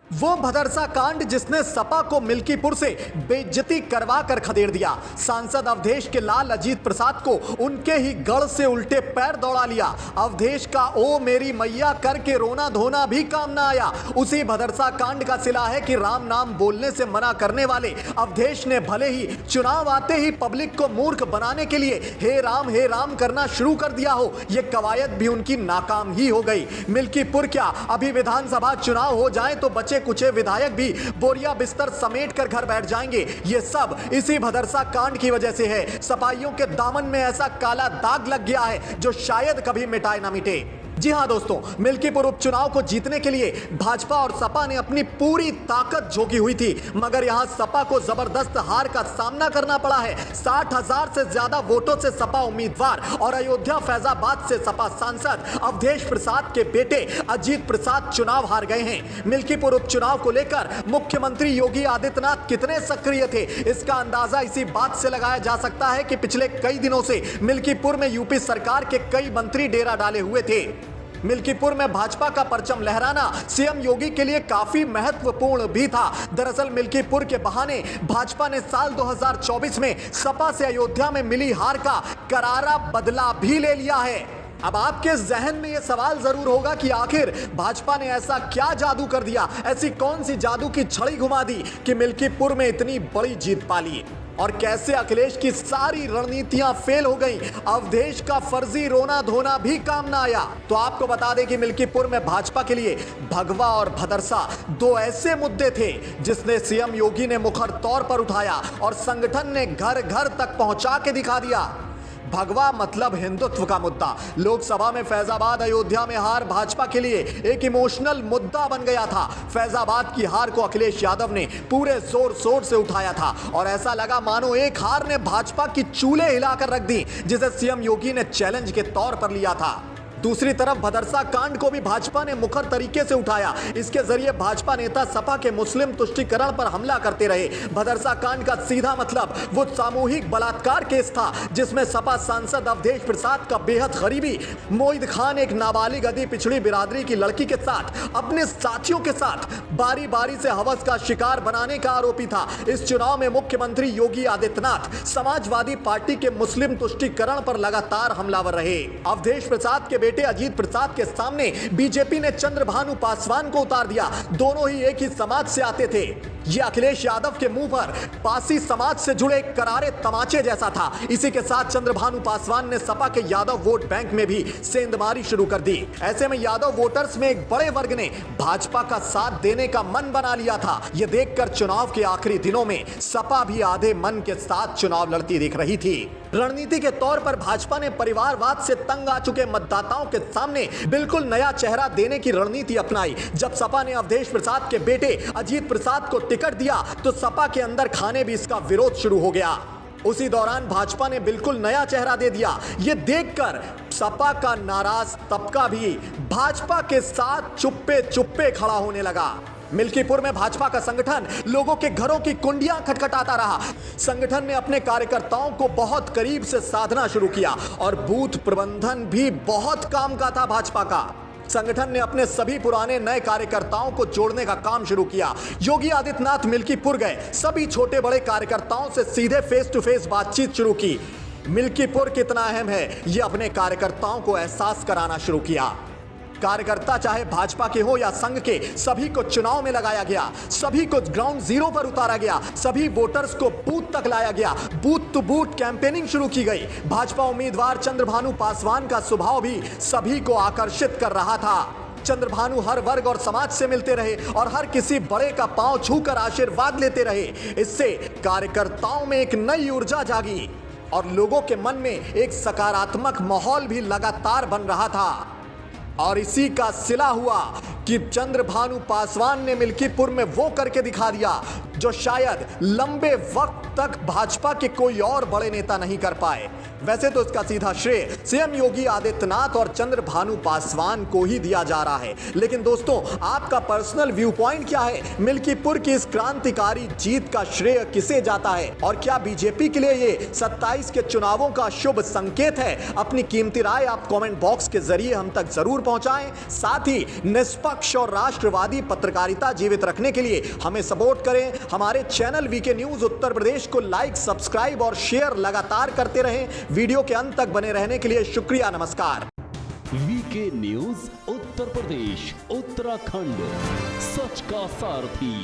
वो भदरसा कांड जिसने सपा को मिल्कीपुर से बेइज्जती करवा कर खदेड़ दिया। सांसद अवधेश के लाल अजीत प्रसाद को उनके ही गढ़ से उल्टे पैर दौड़ा लिया। अवधेश का ओ मेरी मैया करके रोना धोना भी काम ना आया। उसी भदरसा कांड का सिला है कि राम नाम बोलने से मना करने वाले अवधेश ने भले ही चुनाव आते ही पब्लिक को मूर्ख बनाने के लिए हे राम करना शुरू कर दिया हो, ये कवायद भी उनकी नाकाम ही हो गई। मिल्कीपुर क्या, अभी विधानसभा चुनाव हो जाए तो बचे कुचे विधायक भी बोरिया बिस्तर समेट कर घर बैठ जाएंगे। ये सब इसी भदरसा कांड की वजह से है। सपाइयों के दामन में ऐसा काला दाग लग गया है जो शायद कभी मिटाए ना मिटे। जी हां दोस्तों, मिल्कीपुर उपचुनाव को जीतने के लिए भाजपा और सपा ने अपनी पूरी ताकत झोंकी हुई थी, मगर यहां सपा को जबरदस्त हार का सामना करना पड़ा है। 60,000 से ज्यादा वोटों से सपा उम्मीदवार और अयोध्या फैजाबाद से सपा सांसद अवधेश प्रसाद के बेटे अजीत प्रसाद चुनाव हार गए हैं। मिल्कीपुर उपचुनाव को लेकर मुख्यमंत्री योगी आदित्यनाथ कितने सक्रिय थे, इसका अंदाजा इसी बात से लगाया जा सकता है कि पिछले कई दिनों से मिल्कीपुर में यूपी सरकार के कई मंत्री डेरा डाले हुए थे। मिल्कीपुर में भाजपा का परचम लहराना सीएम योगी के लिए काफी महत्वपूर्ण भी था। दरअसल मिल्कीपुर के बहाने भाजपा ने साल 2024 में सपा से अयोध्या में मिली हार का करारा बदला भी ले लिया है। अब आपके जहन में यह सवाल जरूर होगा कि आखिर भाजपा ने ऐसा क्या जादू कर दिया, ऐसी कौन सी जादू की छड़ी घुमा दी कि मिल्कीपुर में इतनी बड़ी जीत पा ली, और कैसे अखिलेश की सारी रणनीतियां फेल हो गई, अवधेश का फर्जी रोना धोना भी काम ना आया। तो आपको बता दें कि मिल्कीपुर में भाजपा के लिए भगवा और भदरसा दो ऐसे मुद्दे थे जिसने सीएम योगी ने मुखर तौर पर उठाया और संगठन ने घर घर तक पहुंचा के दिखा दिया। भगवा मतलब हिंदुत्व का मुद्दा। लोकसभा में फैजाबाद अयोध्या में हार भाजपा के लिए एक इमोशनल मुद्दा बन गया था। फैजाबाद की हार को अखिलेश यादव ने पूरे जोर शोर से उठाया था और ऐसा लगा मानो एक हार ने भाजपा की चूल्हे हिलाकर रख दी, जिसे सीएम योगी ने चैलेंज के तौर पर लिया था। दूसरी तरफ भदरसा कांड को भी भाजपा ने मुखर तरीके से उठाया। इसके जरिए भाजपा नेता सपा के मुस्लिम तुष्टीकरण पर हमला करते रहे। भदरसा कांड का सीधा मतलब वो सामूहिक बलात्कार केस था जिसमें सपा सांसद अवधेश प्रसाद का बेहद करीबी मोहिद खान एक नाबालिग अति पिछड़ी बिरादरी की लड़की के साथ अपने साथियों के साथ बारी बारी से हवस का शिकार बनाने का आरोपी था। इस चुनाव में मुख्यमंत्री योगी आदित्यनाथ समाजवादी पार्टी के मुस्लिम तुष्टीकरण पर लगातार हमलावर रहे। अवधेश प्रसाद के बेटे अजीत प्रसाद के सामने बीजेपी ने चंद्रभानु पासवान को उतार दिया। दोनों ही एक ही समाज से आते थे। यह अखिलेश यादव के मुंह पर पासी समाज से जुड़े करारे तमाचे जैसा था। इसी के साथ चंद्रभानु पासवान ने सपा के यादव वोट बैंक में भी सेंधमारी शुरू कर दी। ऐसे में यादव वोटर्स में एक बड़े वर्ग ने भाजपा का साथ देने का मन बना लिया था। यह देखकर चुनाव के आखिरी दिनों में सपा भी आधे मन के साथ चुनाव लड़ती दिख रही थी। रणनीति के तौर पर भाजपा ने परिवारवाद से तंग आ चुके मतदाताओं के सामने बिल्कुल नया चेहरा देने की रणनीति अपनाई। जब सपा ने अवधेश प्रसाद के बेटे अजीत प्रसाद को टिकट दिया तो सपा के अंदर खाने भी इसका विरोध शुरू हो गया। उसी दौरान भाजपा ने बिल्कुल नया चेहरा दे दिया। ये देखकर सपा का नाराज तबका भी भाजपा के साथ चुप्पे चुप्पे खड़ा होने लगा। मिल्कीपुर में भाजपा का संगठन लोगों के घरों की कुंडियां खटखटाता रहा। संगठन ने अपने कार्यकर्ताओं को बहुत करीब से साधना शुरू किया और बूथ प्रबंधन भी बहुत काम का था भाजपा का। संगठन ने अपने सभी पुराने नए कार्यकर्ताओं को जोड़ने का काम शुरू किया। योगी आदित्यनाथ मिल्कीपुर गए, सभी छोटे बड़े कार्यकर्ताओं से सीधे फेस टू फेस बातचीत शुरू की। मिल्कीपुर कितना अहम है ये अपने कार्यकर्ताओं को एहसास कराना शुरू किया। कार्यकर्ता चाहे भाजपा के हो या संघ के, सभी को चुनाव में लगाया गया, सभी को ग्राउंड जीरो पर उतारा गया, सभी वोटर्स को बूथ तक लाया गया। बूथ टू बूथ कैंपेनिंग शुरू की गई। भाजपा उम्मीदवार चंद्रभानु पासवान का स्वभाव भी सभी को आकर्षित कर रहा था। चंद्रभानु हर वर्ग और समाज से मिलते रहे और हर किसी बड़े का पांव छूकर आशीर्वाद लेते रहे। इससे कार्यकर्ताओं में एक नई ऊर्जा जागी और लोगों के मन में एक सकारात्मक माहौल भी लगातार बन रहा था। और इसी का सिला हुआ कि चंद्रभानु पासवान ने मिल्कीपुर में वो करके दिखा दिया जो शायद लंबे वक्त तक भाजपा के कोई और बड़े नेता नहीं कर पाए। वैसे तो इसका सीधा श्रेय सीएम योगी आदित्यनाथ और चंद्रभानु पासवान को ही दिया जा रहा है, लेकिन दोस्तों आपका पर्सनल व्यू पॉइंट क्या है? मिल्कीपुर की इस क्रांतिकारी जीत का श्रेय किसे जाता है और क्या बीजेपी के लिए ये 27 के चुनावों का शुभ संकेत है? अपनी कीमती राय आप कमेंट बॉक्स के जरिए हम तक जरूर पहुंचाएं। साथ ही निष्पक्ष और राष्ट्रवादी पत्रकारिता जीवित रखने के लिए हमें सपोर्ट करें। हमारे channel VK news Uttar Pradesh को लाइक, सब्सक्राइब और शेयर लगातार करते रहें। वीडियो के अंत तक बने रहने के लिए शुक्रिया। नमस्कार। वीके न्यूज उत्तर प्रदेश उत्तराखंड, सच का सारथी।